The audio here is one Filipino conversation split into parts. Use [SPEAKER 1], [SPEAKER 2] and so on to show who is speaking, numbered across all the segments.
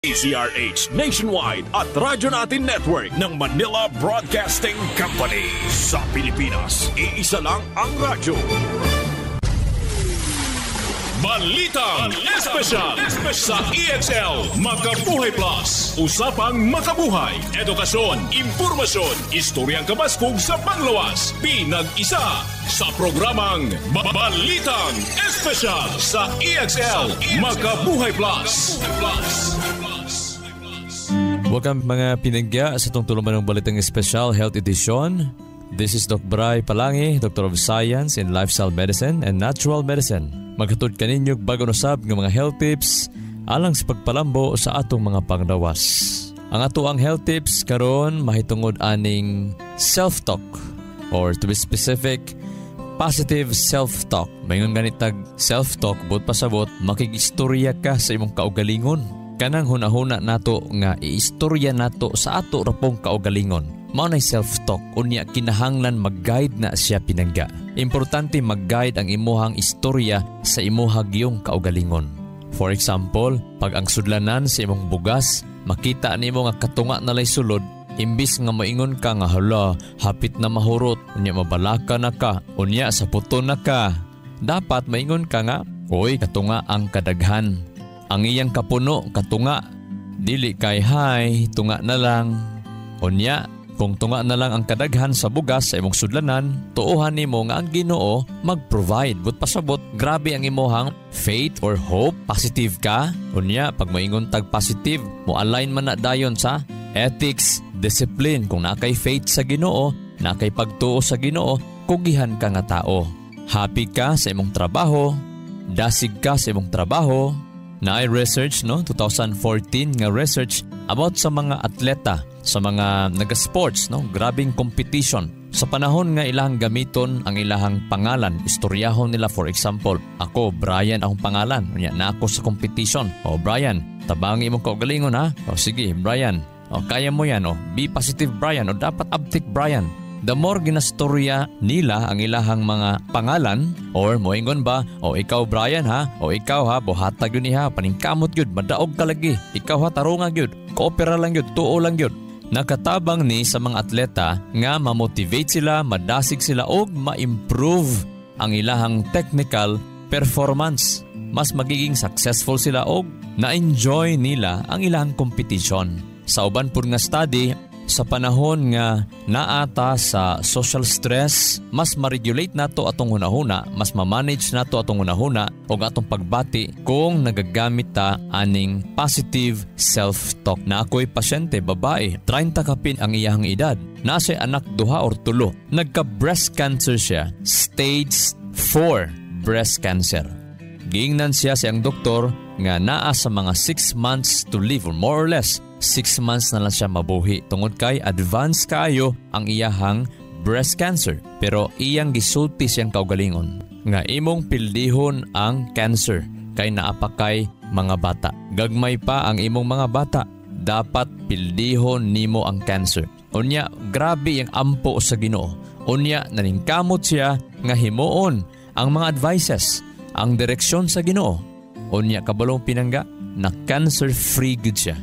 [SPEAKER 1] DZRH Nationwide at Radyo Natin Network ng Manila Broadcasting Company. Sa Pilipinas, iisa lang ang radyo. Balitang Espesyal sa EXL Makabuhay Plus. Usapang makabuhay, edukasyon, impormasyon, istoryang kabaskog sa panglawas. Pinag-isa sa programang Balitang Espesyal sa EXL Makabuhay Plus.
[SPEAKER 2] Welcome mga pinagya sa itong tuluman ng Balitang Espesyal Health Edition. This is Doc Bray Palangi, Doctor of Science in Lifestyle Medicine and Natural Medicine. Maghatod kaninyog bago nasab ng mga health tips alang sa pagpalambo sa atong mga panglawas. Ang ato ang health tips karon mahitungod aning self-talk or to be specific, positive self-talk. Mayon ganitag self-talk bud pasabot makigistorya ka sa imong kaugalingon. Kanang hunahuna nato nga iistorya nato sa ato rapong kaugalingon. Mao nay self-talk unya kinahanglan mag-guide na siya pinangga. Importante mag-guide ang imuhang istorya sa imuhang giyong kaugalingon. For example, pag ang sudlanan sa imong bugas, makita nimo nga katunga na lay sulod, imbis nga moingon ka nga hala, hapit na mahurot, unya mabalaka na ka, unya sa puto na ka. Dapat maingon ka nga, oy katunga ang kadaghan. Ang iyang kapuno katunga, dili kay hay, tunga na lang. Unya, kung tunga na lang ang kadaghan sa bugas sa imong sudlanan, tuuhan nimo nga ang Ginoo mag-provide. But pasabot, grabe ang imuhang faith or hope. Positive ka. Unya, pag maingon tag positive, mo align man na dayon sa ethics, discipline. Kung nakay faith sa Ginoo, nakay pagtuo sa Ginoo, kugihan ka nga tao. Happy ka sa imong trabaho, dasig ka sa imong trabaho. Naay research, 2014 nga research about sa mga atleta, sa mga nag-sports, grabing competition. Sa panahon nga ilahang gamiton ang ilahang pangalan, istoryahon nila, for example, ako, Brian akong pangalan, na ako sa competition. O Brian, tabangi imong kaugalingon ha? O sige, Brian, kaya mo yan, be positive Brian, o dapat uptick Brian. The more ginastorya nila ang ilahang mga pangalan, or moingon ba, o ikaw Brian ha, o ikaw ha, buhatag yun ha, paningkamot yun, madaog ka lagi, ikaw ha, tarungag yun, koopera lang yun, tuo lang yun. Nakatabang ni sa mga atleta nga ma-motivate sila, madasig sila o ma-improve ang ilahang technical performance. Mas magiging successful sila o na-enjoy nila ang ilahang competition. Sa uban po nga study, sa panahon nga naata sa social stress, mas ma-regulate nato atong hunahuna, mas ma-manage nato atong hunahuna o atong pagbati kung nagagamit ta aning positive self-talk. Na ako'y pasyente, babae, 30 kapin ang iyahang edad. Nasa anak 2 or 3. Nagka-breast cancer siya, stage 4 breast cancer. Giingnan siya siyang doktor nga naa sa mga 6 months to live or more or less. 6 months na lang siya mabuhi tungod kay advanced kaayo ang iyahang breast cancer. Pero iyang gisulti siyang kaugalingon nga imong pildihon ang cancer kay naapakay mga bata. Gagmay pa ang imong mga bata, dapat pildihon nimo ang cancer. Unya, grabe ang ampo sa Ginoo. Unya, naningkamot siya nga himuon ang mga advices, ang direksyon sa Ginoo. Unya, kabalong pinangga na cancer-free good siya.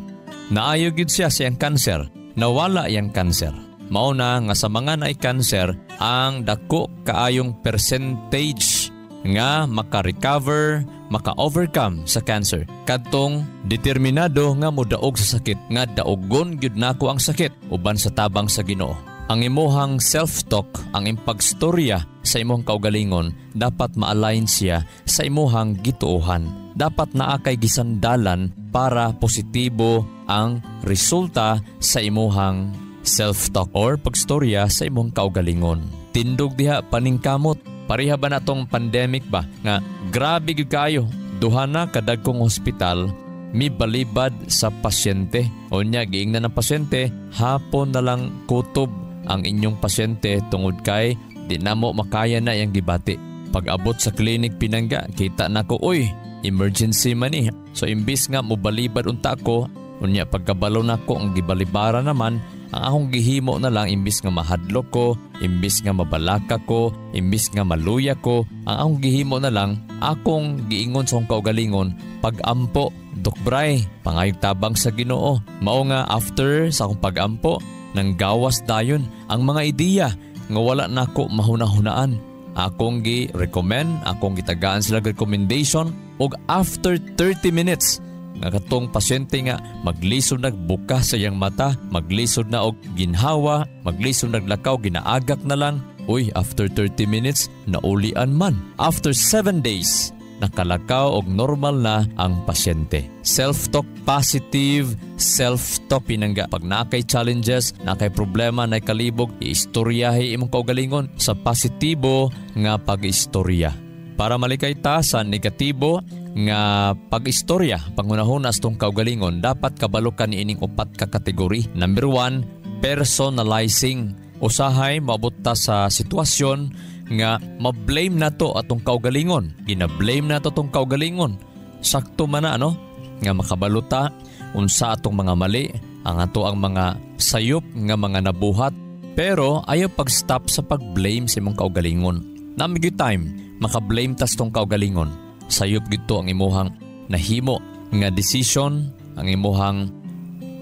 [SPEAKER 2] Naayo gid siya siyang cancer, nawala yang cancer. Mauna nga sa mga naay cancer, ang dako kaayong percentage nga maka-recover, maka-overcome sa cancer. Kadtong determinado nga modaog sa sakit, nga daogon gyud nako ang sakit uban sa tabang sa Ginoo. Ang imuhang self-talk, ang impagstorya sa imong kaugalingon, dapat ma-align siya sa imuhang gituohan. Dapat naa kay gisandalan para positibo ang resulta sa imuhang self-talk or pagstorya sa imong kaugalingon. Tindog diha paningkamot. Pareha ba na tong pandemic ba? Nga grabe gyud kayo. Duha na kadagkong hospital mi balibad sa pasyente. Unya giingnan ng pasyente, hapon na lang kutob ang inyong pasyente tungod kay di na mo makaya na yang gibati. Pag abot sa klinik pinangga, kita na ko, uy, emergency man eh. So imbis nga mo balibad unta ko, unya pagkabalo na ko ang gibalibara naman, ang akong gihimo na lang imbis nga mahadlok ko, imbis nga mabalaka ko, imbis nga maluya ko, ang akong gihimo na lang, akong giingon sa akong kaugalingon, pag-ampo Dok Bray, pangayog tabang sa Ginoo. Mao nga after sa akong pag-ampo, nang gawas dayon ang mga ideya nga wala nako mahuna-hunaan. Akong gi-recommend, akong gitagaan sila recommendation og after 30 minutes nga katong pasyente nga maglisod nagbuka sa iyang mata, maglisod na og ginhawa, maglisod naglakaw, ginaagak na lang. Uy, after 30 minutes, naulian man. After 7 days, nakalakaw og normal na ang pasyente. Self-talk positive, self-talk pinangga. Pag nakay challenges, nakay problema, nakay kalibog, iistoryahe imong kaugalingon sa positibo nga pag-istorya. Para malikay ta sa negatibo nga pag-istorya, pangunahon tong kaugalingon, dapat kabalo ka niining upat ka kategori. Number 1, personalizing. Usahay maabot ta sa sitwasyon nga ma-blame na to atong kaugalingon. Gina-blame na to atong kaugalingon. Sakto man na nga makabaluta unsa atong mga mali, ang ato ang mga sayop nga mga nabuhat. Pero ayaw pag-stop sa pag-blame sa imong kaugalingon. Namig time maka-blame tas tong kaugalingon. Sayop gito ang imuhang nahimo nga decision, ang imuhang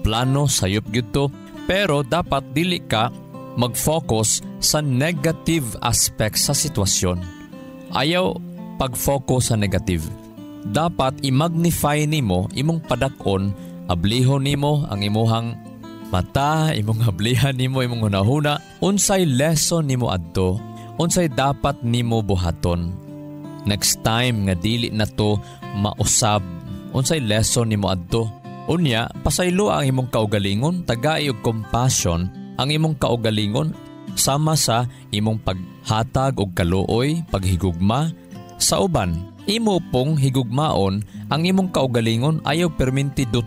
[SPEAKER 2] plano, sayop gito. Pero dapat dili ka mag-focus sa negative aspect sa sitwasyon. Ayaw pag-focus sa negative. Dapat i-magnify nimo, imong padakon, ablihon nimo ang imuhang mata, imong ablihan nimo, imong hunahuna, unsay lesson nimo adto, unsay dapat nimo buhaton. Next time nga dili na to mausab, unsay lesson nimo adto. Unya, pasaylo ang imong kaugalingon, tagay og compassion ang imong kaugalingon sama sa imong paghatag og kaluoy, paghigugma sa uban. Imo pong higugmaon ang imong kaugalingon, ayaw permintidot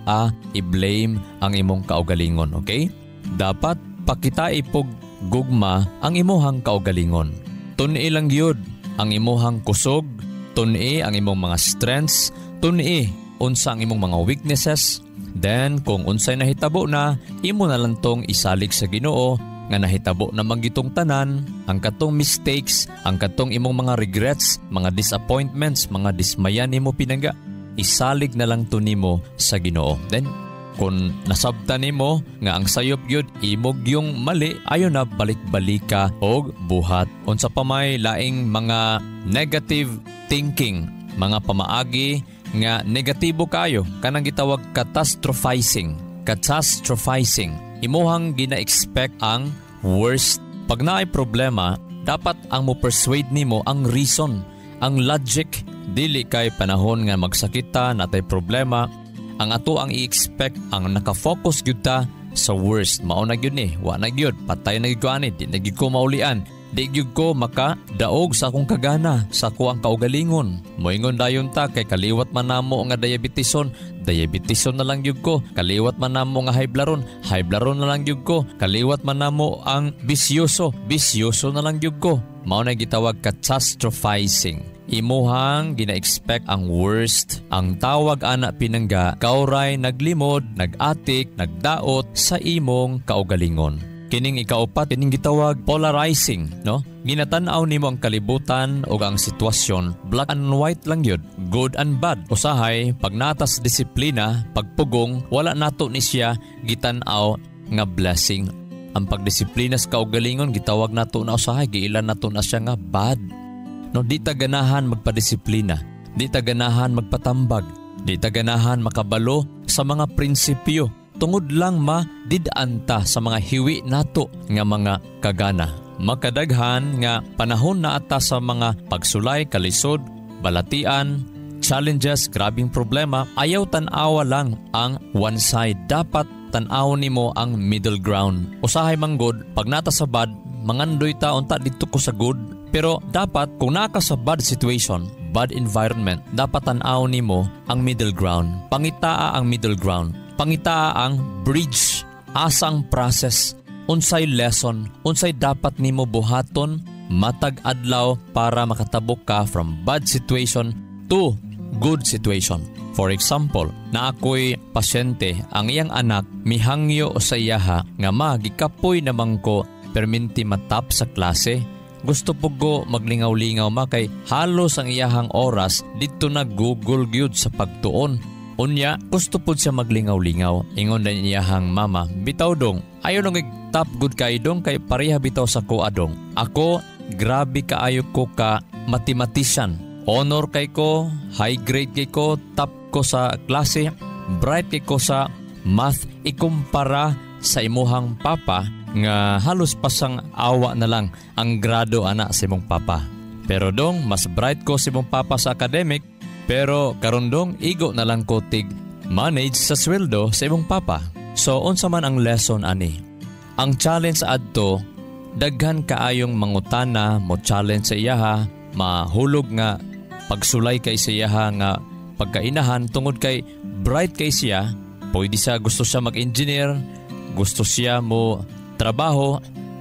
[SPEAKER 2] i-blame ang imong kaugalingon, okay? Dapat pakita ipog gugma ang imuhang kaugalingon. Tun-i lang yun ang imuhang kusog, tun-i ang imong mga strengths, tun-i unsa ang imong mga weaknesses. Then, kung unsay nahitabo na, imo na lang tong isalig sa Ginoo nga nahitabo na manggitong tanan, ang katong mistakes, ang katong imong mga regrets, mga disappointments, mga dismayan nimo pinangga, isalig na lang to nimo sa Ginoo. Then, kung nasabtan nimo nga ang sayop gyud imog yung mali, ayo na balik-balika og buhat. Unsa pa may laing mga negative thinking, mga pamaagi nga negatibo kayo, kanang gitawag catastrophizing. Imuhang gina-expect ang worst. Pag naay problema, dapat ang mo persuade nimo ang reason, ang logic. Dili kay panahon nga magsakita, natay problema, ang ato ang i-expect, ang nakafocus gyud ta sa worst. Mao na gyud ni, wa na gyud, patay na gyud ko ani, di na gyud ko maulian. Di gyud ko makadaog sa akong kagana, sa ako ang kaugalingon. Moingon dayon ta kay kaliwat man namo nga diabetison na lang gyud ko. Kaliwat man namo nga high blood na lang gyud ko. Kaliwat man namo ang bisyoso na lang gyud ko. Mao na gitawag catastrophizing. Imuhang gina-expect ang worst. Ang tawag ana pinangga, kauray naglimod, nag-atik, nagdaot sa imong kaugalingon. Kining ikaupat, kining gitawag polarizing, no? Ginatan-aw nimo ang kalibutan o ang sitwasyon, black and white lang yun, good and bad. Usahay, pag natas disiplina, pagpugong, wala nato ni siya gitan-aw nga blessing. Ang pagdisiplina sa kaugalingon, gitawag nato na usahay, giilan nato na siya nga bad. No, di ta ganahan magpadisiplina, di ta ganahan magpatambag, di ta ganahan makabalo sa mga prinsipyo. Tungod lang didaan ta sa mga hiwi nato nga mga kagana. Makadaghan nga panahon na ata sa mga pagsulay, kalisod, balatian, challenges, grabing problema. Ayaw tan-awa lang ang one side. Dapat tan-aw nimo ang middle ground. Usahay manggod, pag nata sa bad, mangandoy ta unta dito ko sa good. Pero dapat kung naka sa bad situation, bad environment, dapat tan-aw nimo ang middle ground. Pangitaa ang middle ground. Pangitaa ang bridge, asang process, unsay lesson, unsay dapat nimo buhaton, matag adlaw para makatabok ka from bad situation to good situation. For example, na ako'y pasyente, ang iyang anak mihangyo sa iyaha nga gikapoy namang ko perminti matap sa klase. Gusto po ko maglingaw-lingaw kay halos ang iyahang oras dito na Google gyud sa pagtuon. Unya, gusto po siya maglingaw-lingaw. Ingon na iyahang mama, bitaw dong, ayaw nung top good kay dong, kay pareha bitaw sa ko adong. Ako, grabe kaayo ko ka mathematician. Honor kay ko, high grade kay ko, top ko sa klase, bright kay ko sa math. Ikumpara sa imuhang papa nga halos pasang awa na lang ang grado ana sa imong papa. Pero dong, mas bright ko sa imong papa sa academic, pero karon dong, igo na lang ko tig manage sa sweldo sa imong papa. So, unsa man ang lesson ani? Ang challenge adto, daghan kaayong mangutana mo challenge sa iyaha, mahulog nga pagsulay kay sa iyaha nga pagkainahan tungod kay bright kay siya, pwede siya gusto siya mag-engineer, gusto siya mo trabaho.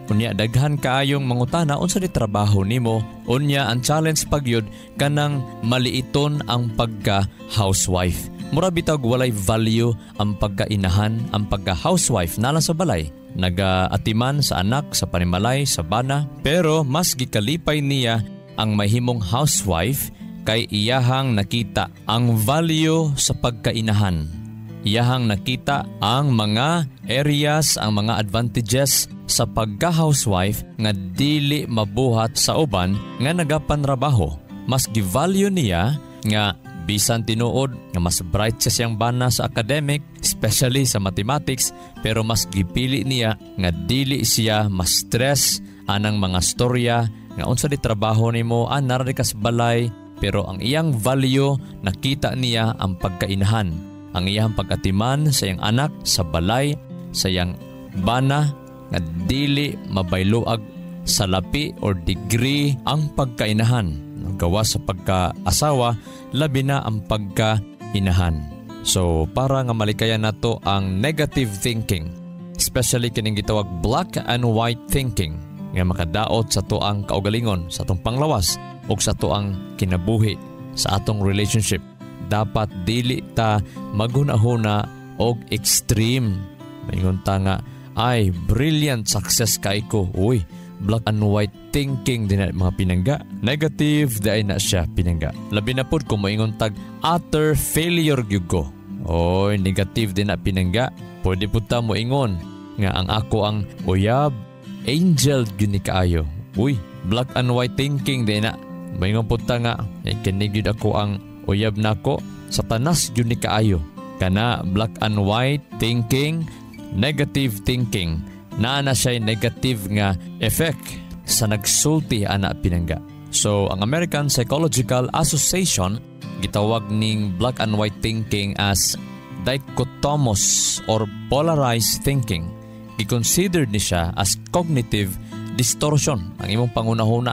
[SPEAKER 2] Unya daghan kaayong mangutana unsa di trabaho nimo. Unya ang challenge pagyud kanang maliiton ang pagka housewife. Mura bitag walay value ang pagkainahan, ang pagka housewife nalang sa balay. Nagaatiman sa anak, sa panimalay, sa bana, pero mas gikalipay niya ang mahimong housewife kay iyahang nakita ang value sa pagkainahan. Iyahang nakita ang mga areas, ang mga advantages sa pagka-housewife nga dili mabuhat sa uban nga nagapanrabaho. Mas gi-value niya nga bisan tinuod nga mas bright siya siyang bana sa academic, especially sa mathematics, pero mas gipili niya nga dili siya mas stress anang mga storya nga unsa di trabaho nimo, narari ka sa balay, pero ang iyang value nakita niya ang pagkainahan. Ang iyang pag-atiman sa iyang anak, sa balay, sa iyang bana, nga dili mabayloag sa lapi or degree ang pagkainahan. Gawa sa pagkaasawa, labi na ang pagkainahan. So, para nga malikayan nato ang negative thinking, especially kining gitawag black and white thinking, nga makadaot sa toang kaugalingon, sa atong panglawas, o sa toang kinabuhi, sa atong relationship. Dapat dili ta maghunahuna og extreme. Maingon ta nga, ay, brilliant success kay ko. Uy, black and white thinking din na mga pinangga. Negative dahil na siya pinangga. Labi na po kung maingon tag utter failure gyud ko. Oy, negative din na pinangga. Pwede po ta mo ingon nga ang ako ang uyab, angel gyud ni kaayo. Uy, black and white thinking din na. Maingon po ta nga, kinig gyud ako ang uyab nako, satanas gyud ni kaayo. Kana black and white thinking, negative thinking, na siya negative nga effect sa nagsulti ana pinangga. So, ang American Psychological Association gitawag ning black and white thinking as dichotomous or polarized thinking. I-consider ni siya as cognitive distortion. Ang imong pangunahuna,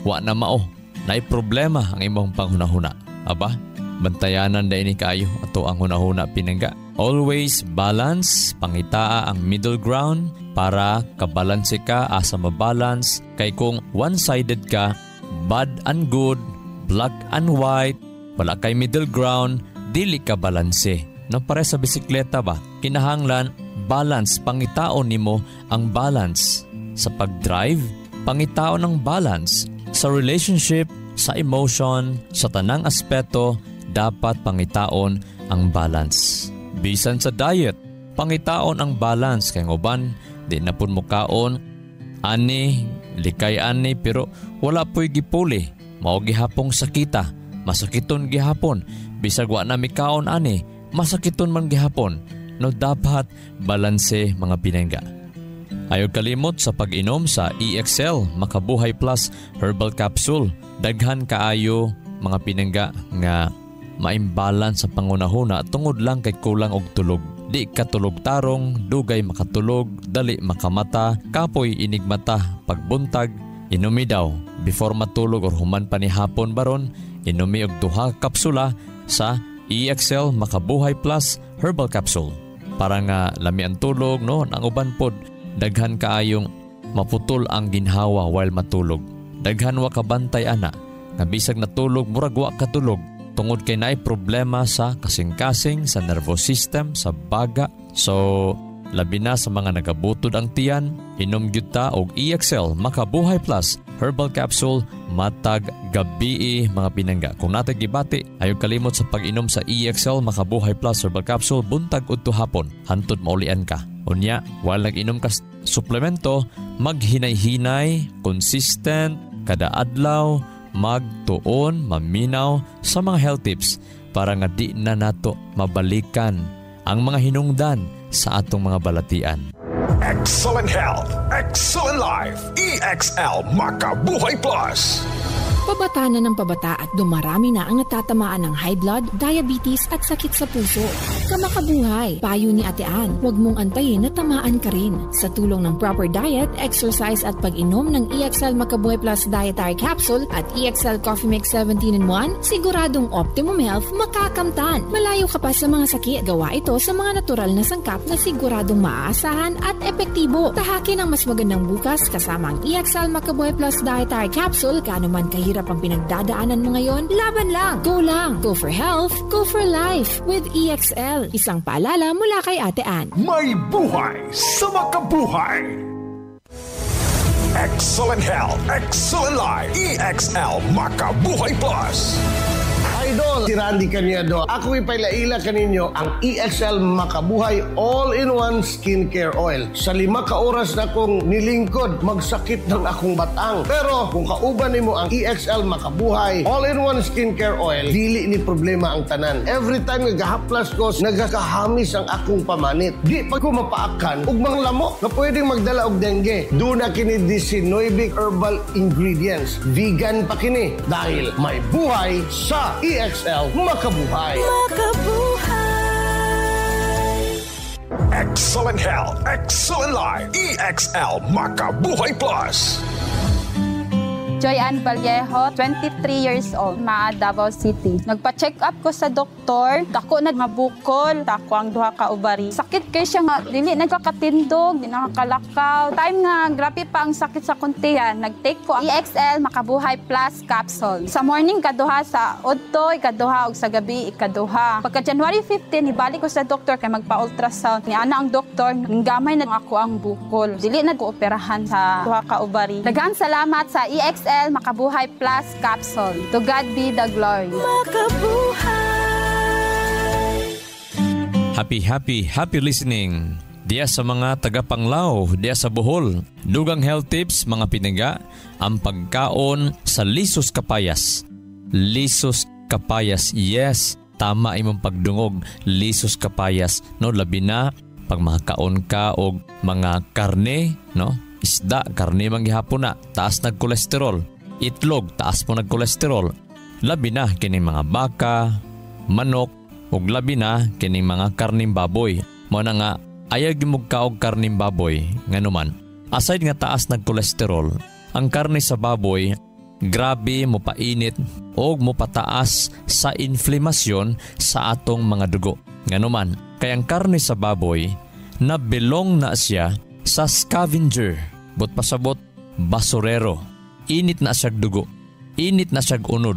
[SPEAKER 2] wa na mao. Naay problema ang imong panghunahuna. Aba, bantayanan da ini kaayo ato ang hunahuna pinangga. Always balance, pangitaa ang middle ground para kabalanse ka asa mabalance. Kay kung one-sided ka, bad and good, black and white, wala kay middle ground, dili ka balanse. No, pare sa bisikleta ba? Kinahanglan, balance, pangitaon nimo ang balance. Sa pag-drive, pangitaon ang balance. Sa relationship, sa emotion, sa tanang aspeto, dapat pangitaon ang balance. Bisan sa diet, pangitaon ang balance. Kay uban, di na pun mukaon, ani, likay ani, pero wala po'y gipuli. Mao gihapong sakita, masakiton gihapon. Bisag wa na mikaon ani, masakiton man gihapon. No, dapat balanse mga pinangga. Ayaw kalimot sa pag-inom sa EXL Makabuhay Plus Herbal Capsule. Daghan kaayo mga pinangga nga maimbalance sa pangunahuna tungod lang kay kulang og tulog. Di katulog tarong, dugay makatulog, dali makamata, kapoy inigmata, pagbuntag, inumi daw. Before matulog or human pa ni hapon baron, inumi og 2 kapsula sa EXL Makabuhay Plus Herbal Capsule. Para nga lami ang tulog, no? Ang uban pod, daghan kaayong maputol ang ginhawa while matulog. Daghan wa kabantay ana, nga bisag natulog, murag wa katulog. Tungod kay naay problema sa kasing-kasing, sa nervous system, sa baga. So, labi na sa mga nagabutod ang tiyan, inom gyud ta og EXL Makabuhay Plus Herbal Capsule matag gabi mga pinangga. Kung natay gibati, ayaw kalimot sa pag-inom sa EXL Makabuhay Plus Herbal Capsule buntag udto hapon, hantod maulian ka. Unya, while nag-inom ka suplemento, maghinay-hinay, consistent, kada adlaw, magtuon, maminaw sa mga health tips para nga di na nato mabalikan ang mga hinungdan sa atong mga balatian.
[SPEAKER 1] Excellent health, excellent life. EXL Makabuhay Plus.
[SPEAKER 3] Pabata na ng pabata at dumarami na ang natatamaan ng high blood, diabetes at sakit sa puso. Kamakabuhay, payo ni Ate Ann, huwag mong antayin na tamaan ka rin. Sa tulong ng proper diet, exercise at pag-inom ng EXL Makabuhay Plus Dietary Capsule at EXL Coffee Mix 17-in-1, siguradong optimum health makakamtan. Malayo ka pa sa mga sakit. Gawa ito sa mga natural na sangkap na siguradong maaasahan at epektibo. Tahakin ang mas magandang bukas kasama ang EXL Makabuhay Plus Dietary Capsule. Kano man kahirap ang pinagdadaanan mo ngayon, laban lang. Go lang. Go for health. Go for life. With EXL. Isang paalala mula kay Ate Ann.
[SPEAKER 1] May buhay sa makabuhay. Excellent health, excellent life. EXL Makabuhay Plus.
[SPEAKER 4] Idol, si Randy Cañedo. Ako'y pailaila kaninyo ang EXL Makabuhay All-in-One Skincare Oil. Sa 5 ka oras na kong nilingkod, magsakit ng akong batang. Pero kung kauban nimo ang EXL Makabuhay All-in-One Skincare Oil, dili ni problema ang tanan. Every time nagahaplas ko, nagakahamis ang akong pamanit. Di pa ko mapaakan ug mga lamok na pwedeng magdala og dengue. Duna kini 19 herbal ingredients. Vegan pa kini dahil may buhay sa EXL Makabuhay.
[SPEAKER 1] Excellent health, excellent life. EXL Makabuhay Plus.
[SPEAKER 5] Joy Ann Vallejo, 23 years old, Davao City. Nagpa-check up ko sa doktor, dako na mabukol, dako ang duha ka ovary. Sakit kay siya nga, dili nagkakatindog, di nakakalakaw. Time nga, grabe pa ang sakit sa kuntihan, nag-take ko ang EXL Makabuhay Plus Capsule. Sa morning, kaduha, sa udto, ikaduha, ug sa gabi, ikaduha. Pagka January 15, ibalik ko sa doktor kay magpa-ultrasound. Ni ana ang doktor, gamay na ako ang bukol. Dili na ko operahan sa duha ka ovary. Daghang salamat sa EXL Makabuhay Plus Capsule. To God be the glory.
[SPEAKER 2] Happy listening. Diya sa mga taga-Panglao, diya sa Bohol. Dugang health tips, mga pinangga, ang pagkaon sa lisos kapayas. Lisos kapayas, yes. Tama imong pagdungog, lisos kapayas. No, labi na, pag makakaon ka og mga karne, no? Isda, karne manggihapon na, taas nag-kolesterol. Itlog, taas mo nag-kolesterol. Labi na kining mga baka, manok, ug labi na kining mga karning baboy. Mo na nga, ayag mo ka og karning baboy. Nganuman, aside nga taas nag-kolesterol, ang karne sa baboy, grabe mo painit o mo pataas sa inflamasyon sa atong mga dugo. Nganuman, kaya ang karne sa baboy, na belong na siya sa scavenger. But pasabot, basurero. Init na siyag dugo. Init na siyag unod.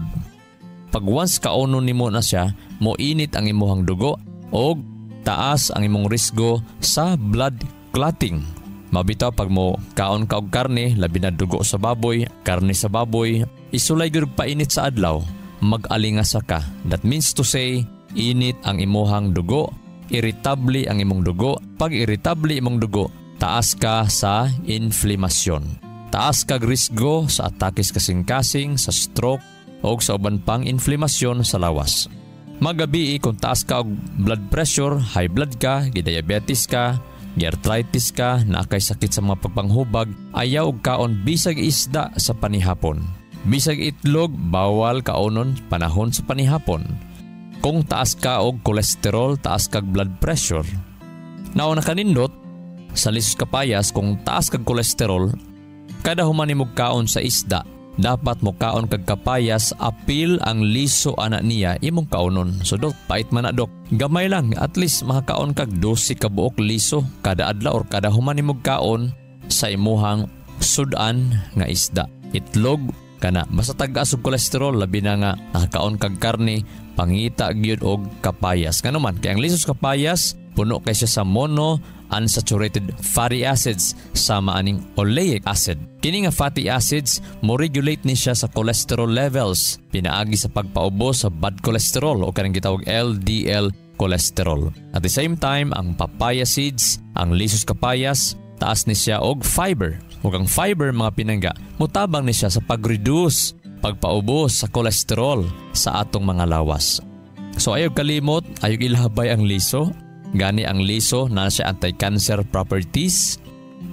[SPEAKER 2] Pag once kauno nimo na siya, mo init ang imuhang dugo o taas ang imong risgo sa blood clotting. Mabitaw pag mo kaon ka og karne, labi na dugo sa baboy, karne sa baboy, isulay gyud painit sa adlaw, mag-alingasa ka. That means to say, init ang imuhang dugo, irritable ang imong dugo. Pag irritable imong dugo, taas ka sa inflamasyon. Taas kag risgo sa atakes kasing-kasing, sa stroke, o sa uban pang inflamasyon sa lawas. Magabi kung taas ka og blood pressure, high blood ka, diabetes ka, arthritis ka, nakay sakit sa mga pagpanghubag, ayaw og kaon bisag isda sa panihapon. Bisag itlog, bawal kaonon panahon sa panihapon. Kung taas ka og kolesterol, taas kag blood pressure. Nauna kanindot, sa lisos kapayas, kung taas kag kolesterol, kada human imong kaon sa isda, dapat mo kaon kag kapayas, apil ang liso ana niya imong kaonon. So dok, pait man na dok. Gamay lang, at least makakaon kag 12 ka buok liso kada adlaw or kada human imong kaon sa imuhang sudan nga isda. Itlog kana, basta tagas og kolesterol, labi na nga nakakaon kag karne, pangita gyud og kapayas. Kanuman, kay ang lisos kapayas puno kay siya sa monounsaturated fatty acids sama aning oleic acid. Kini nga fatty acids mo regulate ni siya sa cholesterol levels, pinaagi sa pagpaubo sa bad cholesterol o kanang gitawag LDL cholesterol. At the same time, ang papaya seeds, ang lisos kapayas, taas ni siya og fiber. Ug ang fiber mga pinangga, mutabang ni siya sa pag-reduce, pagpaubos sa cholesterol sa atong mga lawas. So ayaw kalimot, ayaw ilhabay ang liso. Gani ang liso na siya anti-cancer properties.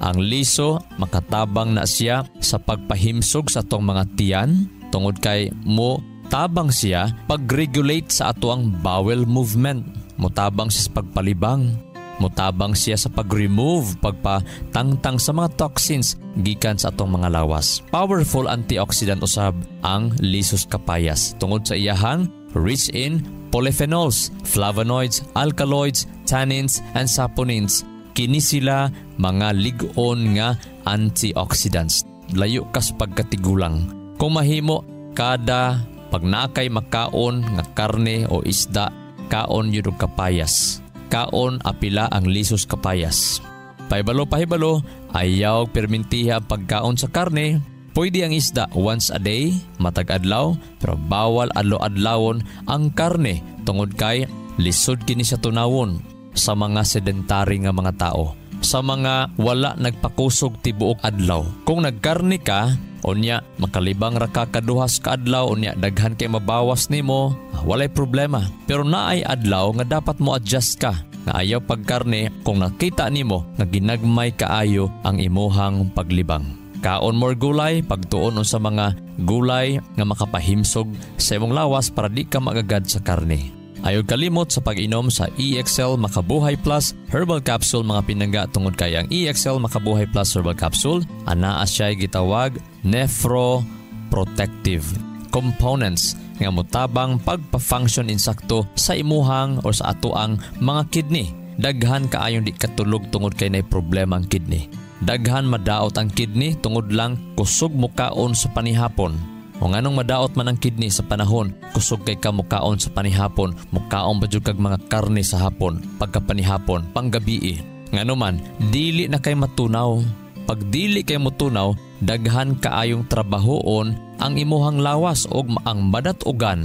[SPEAKER 2] Ang liso makatabang na siya sa pagpahimsog sa atong mga tiyan tungod kay mo tabang siya pag-regulate sa atoang bowel movement. Mutabang siya sa pagpalibang. Mutabang siya sa pag-remove, pagpatangtang sa mga toxins gikan sa atong mga lawas. Powerful antioxidant usab ang lisos kapayas tungod sa iyahang rich in polyphenols, flavonoids, alkaloids, tannins, and saponins. Kini sila mga lig-on nga antioxidants. Layo ka sa pagkatigulang. Kung mahimo, kada pagnakay makaon nga karne o isda, kaon yun og kapayas. Kaon apila ang lisos kapayas. Pahibalo, ayaw permintiha ang pagkaon sa karne. Pwede ang isda once a day, matag adlaw, pero bawal adlaw-adlawon ang karne tungod kay lisod kini sa tunawon sa mga sedentary nga mga tao, sa mga wala nagpakusog tibuok adlaw. Kung nagkarne ka, unya makalibang ra ka kaduhas ka adlaw, unya daghan kay mabawas nimo, walay problema. Pero naay adlaw nga dapat mo adjust ka, nga ayaw pagkarne kung nakita nimo nga ginagmay kaayo ang imuhang paglibang. Kaon more gulay, pagtuon sa mga gulay nga makapahimsog sa imong lawas para di ka magagad sa karne. Ayaw kalimot sa pag-inom sa EXL Makabuhay Plus Herbal Capsule mga pinangga tungod kay ang EXL Makabuhay Plus Herbal Capsule anaa siya gitawag nephroprotective components nga motabang pagpa-function insakto sa imuhang o sa atoang mga kidney. Daghan kaayong di katulog tungod kay nay problema ang kidney. Daghan madaot ang kidney tungod lang kusog mo kaon sa panihapon. O nganong madaot man ang kidney sa panahon, kusog kay ka mukaon sa panihapon, mukaon pa jud kag mga karne sa hapon, pagkapanihapon, panggabi. Ngano man, dili na kay matunaw. Pag dili kay motunaw, daghan kaayong trabahoon ang imuhang lawas og ang madatugan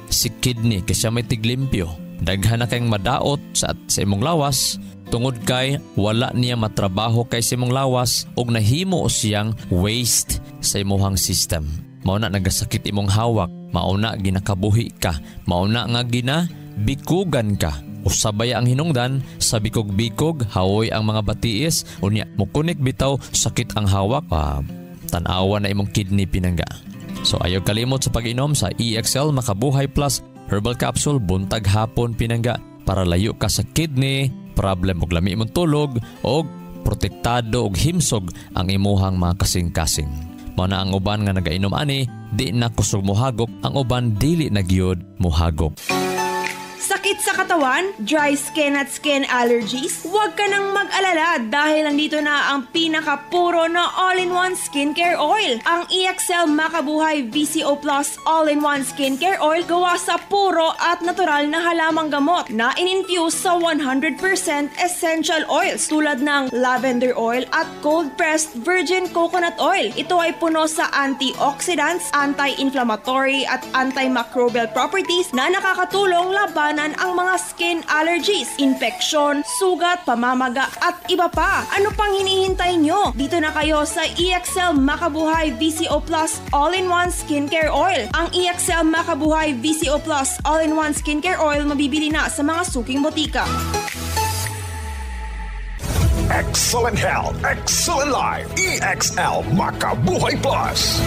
[SPEAKER 2] si kidney kasi may tiglimpyo. Daghan na kayong madaot sa imong lawas, tungod kay wala niya matrabaho kay sa imong lawas og nahimo siyang waste sa imong system. Mauna nagasakit imong hawak, mauna ginakabuhi ka, mauna nga ginabikugan ka. Usabay ang hinungdan, sa bikog-bikog, hawoy ang mga batiis, unya mukunik bitaw sakit ang hawak, tanawa na imong kidney pinangga. So ayaw kalimot sa pag-inom sa EXL Makabuhay Plus Herbal Capsule buntag hapon pinangga para layo ka sa kidney problem og lami imong tulog og protektado og himsog ang imuhang mga kasing-kasing. Mao na ang uban nga nagainom ani, di na kusog mohagok, ang uban dili na gyud mohagok.
[SPEAKER 6] Sakit sa katawan, dry skin at skin allergies? Huwag ka nang mag-alala dahil nandito na ang pinakapuro na all-in-one skincare oil. Ang EXL Makabuhay VCO Plus all-in-one skincare oil gawa sa puro at natural na halamang gamot na in-infuse sa 100% essential oils tulad ng lavender oil at cold-pressed virgin coconut oil. Ito ay puno sa antioxidants, anti-inflammatory at antimicrobial properties na nakakatulong laban ang mga skin allergies, infeksyon, sugat, pamamaga at iba pa. Ano pang hinihintay nyo? Dito na kayo sa EXL Makabuhay VCO Plus All-in-One Skincare Oil. Ang EXL Makabuhay VCO Plus All-in-One Skincare Oil mabibili na sa mga suking botika.
[SPEAKER 1] Excellent health, excellent life. EXL Makabuhay Plus.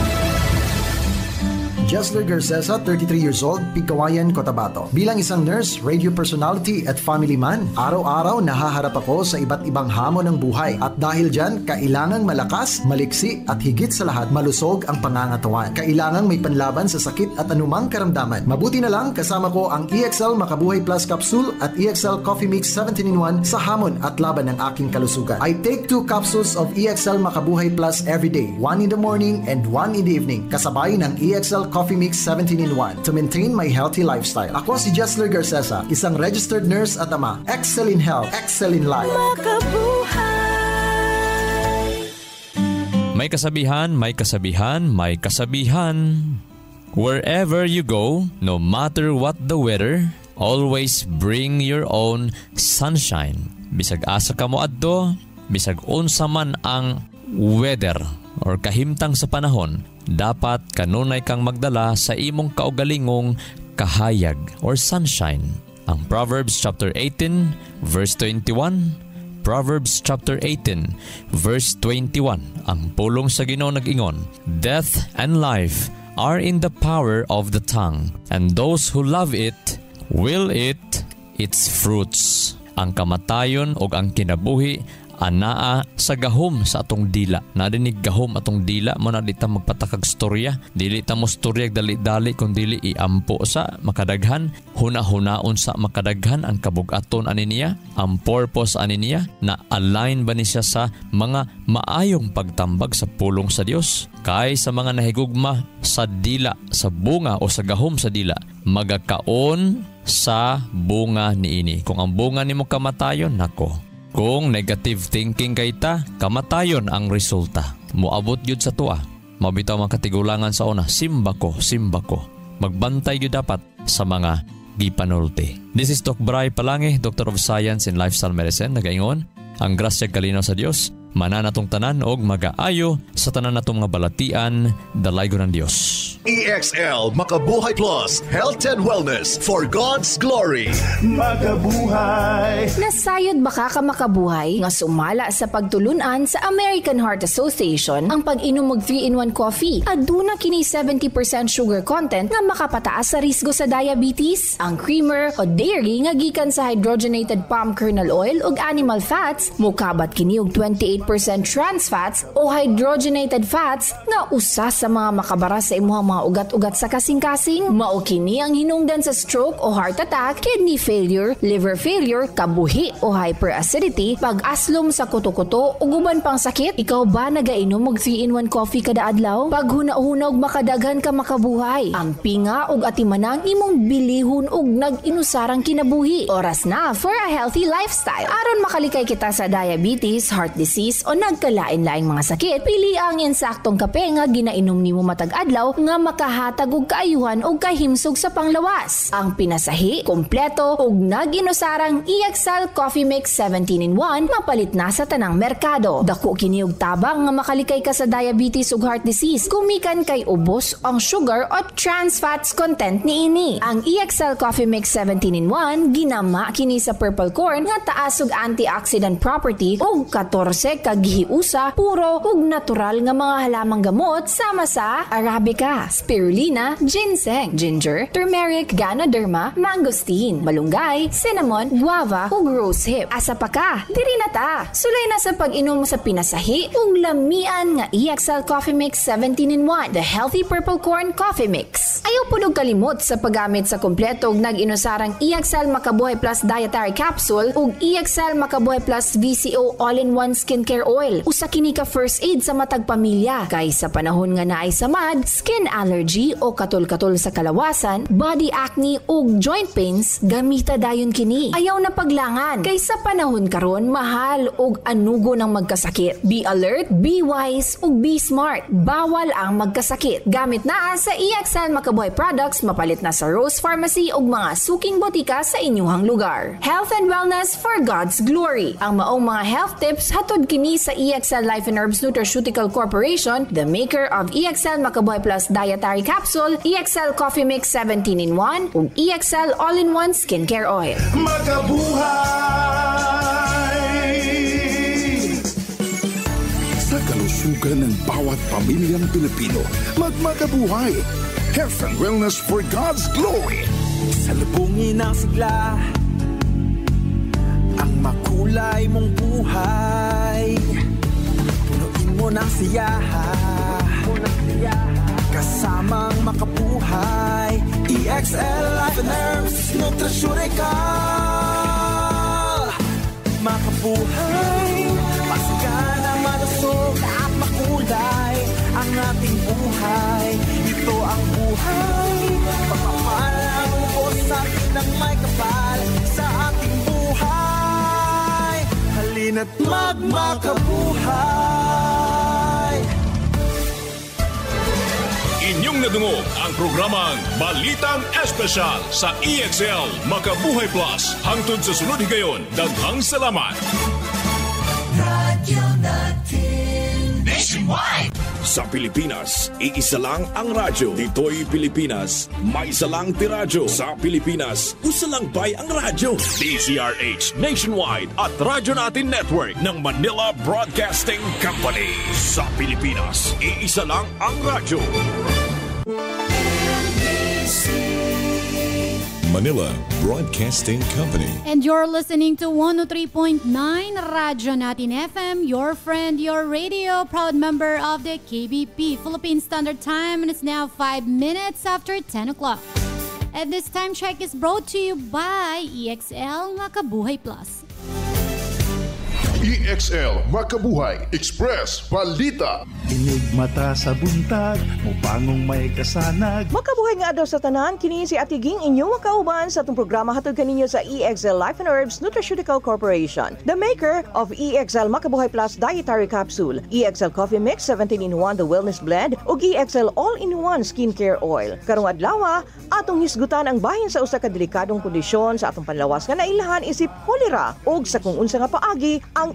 [SPEAKER 7] Jesler Garcesa, 33 years old, Pigkawayan, Cotabato. Bilang isang nurse, radio personality at family man, araw-araw nahaharap ako sa iba't ibang hamon ng buhay. At dahil dyan, kailangang malakas, maliksi at higit sa lahat, malusog ang pangangatawan. Kailangang may panlaban sa sakit at anumang karamdaman. Mabuti na lang kasama ko ang EXL Makabuhay Plus Capsule at EXL Coffee Mix 17-in-1 sa hamon at laban ng aking kalusugan. I take 2 capsules of EXL Makabuhay Plus every day, 1 in the morning and 1 in the evening. Kasabay ng EXL Coffee Mix 17-in-1 to maintain my healthy lifestyle. Ako si Jessler Garcesa, isang registered nurse at ama. Excel in health, excel in life.
[SPEAKER 2] May kasabihan, may kasabihan, may kasabihan. Wherever you go, no matter what the weather, always bring your own sunshine. Bisag asa ka mo adto, bisag unsa man ang weather or kahimtang sa panahon, dapat kanunay kang magdala sa imong kaugalingong kahayag or sunshine. Ang Proverbs chapter 18 verse 21, Proverbs chapter 18 verse 21, ang pulong sa Ginoo nag-ingon, Death and life are in the power of the tongue, and those who love it will eat its fruits. Ang kamatayon o ang kinabuhi anaa sa gahom sa atong dila. Nadinig gahom atong dila mo na dita magpatakag storya. Dili ta mo storya dali-dali kung dili iampo sa makadaghan. Huna-hunaon sa makadaghan ang kabugaton ani niya. Ang purpose ani niya na align ba ni siya sa mga maayong pagtambag sa pulong sa Dios. Kay sa mga nahigugma sa dila, sa bunga o sa gahom sa dila, magakaon sa bunga niini. Kung ang bunga nimo kamatayon, nako. Kung negative thinking kay ta, kamatayon ang resulta. Moabot yun sa tuwa. Mabitaw mga katigulangan sa una, simba ko. Magbantay yun dapat sa mga gipanulti. This is Doc Bry Palangi, Doctor of Science in Lifestyle Medicine. Nagaingon, ang grasya kalinaw sa Dios, mananatong tanan og magaayo sa tanan natong mga balatian, dalaygo ng Dios.
[SPEAKER 1] EXL Makabuhay Plus, Health and Wellness for God's Glory.
[SPEAKER 4] Makabuhay.
[SPEAKER 3] Nasayod baka ka makabuhay nga sumala sa pagtulunan sa American Heart Association ang pag-inom og 3-in-1 coffee. Aduna kini 70% sugar content nga makapataas sa risgo sa diabetes. Ang creamer o dairy nga gikan sa hydrogenated palm kernel oil ug animal fats, mukabat kini og 28% trans fats o hydrogenated fats nga usa sa mga makabara sa imuhang mga ugat-ugat sa kasing-kasing. Mao kini ang hinungdan sa stroke o heart attack, kidney failure, liver failure, kabuhi o hyperacidity, pag-aslom sa kuto-kuto ug uban pang sakit. Ikaw ba nagainom og 3-in-1 coffee kada adlaw? Pag huna-huna og makadaghan ka makabuhay. Ang pinga ug atimanang imong bilihon ug nag-inusarang kinabuhi. Oras na for a healthy lifestyle. Aron makalikay kita sa diabetes, heart disease o nagkalain-laing mga sakit, pili ang insaktong kape nga ginainom nimo matag adlaw nga makahatag og kaayuhan og kahimsog sa panglawas. Ang pinasahi, kompleto ug nag-inusarang EXL Coffee Mix 17-in-1 mapalit na sa tanang merkado. Dako kini og tabang nga makalikay ka sa diabetes ug heart disease gumikan kay ubos ang sugar o trans fats content niini. Ang EXL Coffee Mix 17-in-1 ginama kini sa purple corn nga taas og antioxidant property ug 14 ka gihiusa puro ug natural nga mga halamang gamot sama sa arabica, spirulina, ginseng, ginger, turmeric, ganoderma, mangosteen, malunggay, cinnamon, guava ug rosehip. Asa pa ka? Diri na ta. Sulay na sa pag-inom sa pinasahi ug lamian nga EXL Coffee Mix 17-in-1, the healthy purple corn coffee mix. Ayaw pud og kalimot sa paggamit sa kompleto ug nag-inusarang EXL Makabuhay Plus Dietary Capsule ug EXL Makabuhay Plus VCO All-in-One Skincare Oil. Usa kini ka first aid sa matag pamilya kay sa panahon nga naay samad, skin allergy o katol-katol sa kalawasan, body acne ug joint pains, gamita dayon kini. Ayaw na paglangan kay sa panahon karon mahal ug anugo ng magkasakit. Be alert, be wise ug be smart. Bawal ang magkasakit. Gamit na sa EXL Makabuhay products, mapalit na sa Rose Pharmacy ug mga suking botika sa inyuhang lugar. Health and wellness for God's glory. Ang maong mga health tips hatod kini sa EXL Life and Herbs Nutraceutical Corporation, the maker of EXL Makabuhay Plus Dietary Capsule, EXL Coffee Mix 17-in-1 ug EXL All-in-One Skincare Oil.
[SPEAKER 1] Makabuhay! Sa kalusugan ng bawat pamilyang Pilipino, magmakabuhay! Health and wellness for God's glory!
[SPEAKER 8] Salubungin ang sigla, ang makulay mong buhay. Punuin mo ng siyaha, kasamang makabuhay. EXL Life and Herbs Nutraceutical. Makabuhay, masigana, malusog at makulay. ang ating buhay. Ito ang buhay, pagpapalang ubos sa atin ng may kapal sa ating buhay. Halina't magmakabuhay.
[SPEAKER 1] Inyong nadungog ang programang Balitang Espesyal sa EXL Makabuhay Plus. Hangtod sa sunod higayon, daghang salamat.
[SPEAKER 8] Radyo natin
[SPEAKER 1] Nationwide. Sa Pilipinas, iisa lang ang radyo. Dito'y Pilipinas, may isa lang tiradyo. Sa Pilipinas, usa lang bay ang radyo. DZRH Nationwide at Radyo Natin Network ng Manila Broadcasting Company. Sa Pilipinas, iisa lang ang radyo.
[SPEAKER 9] Manila Broadcasting Company.
[SPEAKER 10] And you're listening to 103.9 Radyo Natin FM, your friend, your radio, proud member of the KBP Philippine Standard Time, and it's now 5 minutes after 10 o'clock. And this time check is brought to you by EXL Makabuhay Plus.
[SPEAKER 11] EXL Makabuhay Express Balita.
[SPEAKER 12] Inig mata sa buntag, mupangong may kasanag.
[SPEAKER 13] Makabuhay nga daw sa tanan, kini si Ate Ging inyong makauban sa itong programa hatod kaninyo sa EXL Life and Herbs Nutraceutical Corporation, the maker of EXL Makabuhay Plus Dietary Capsule, EXL Coffee Mix 17-in-1 The Wellness Blend, ug EXL All-in-1 Skincare Oil. Karong adlaw, atong hisgutan ang bahin sa usa ka delikadong kondisyon sa atong panlawas nga nailahan isip kolera ug sa kung unsa nga paagi ang